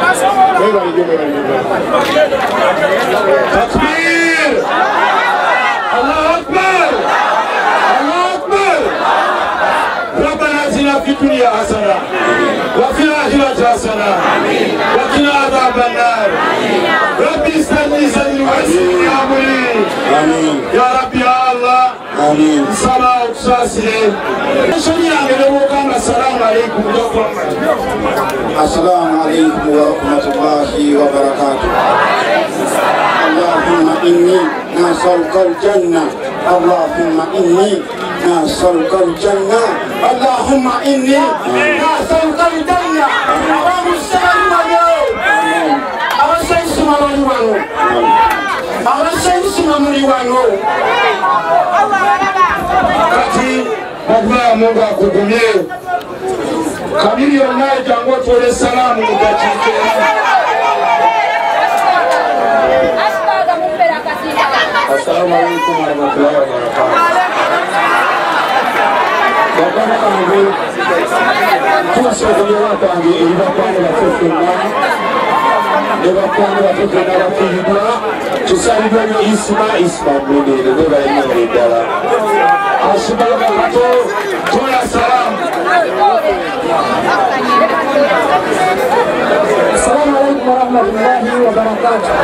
Assalamu alaikum warahmatullahi Takbir! Allah Akbar! Allah Akbar! ربنا آتنا في الدنيا حسنة وفي الآخرة حسنة وقنا عذاب النار ربي استني صدري ويسر لي أمري يا ربي يا الله آمين صلاة وتسليم السلام عليكم ورحمة الله وبركاته اللهم إني نسألك الجنة اللهم إني نسألك الجنة اللهم إني نسألك الجنة اللهم السلام عليكم kati bagwa mungu akugumye kabiri onaye jango tole salamu mugachike Assalamu alaikum warahmatullahi wabarakatuh. Bakana kangu tunasogelea watangi ilibapanga na tofuna nebapanga na tofuna na kujidwa tusalibwa ni isma mwende neba yenye dala ashibala kato tola salam Assalamu alaikum warahmatullahi wabarakatuh.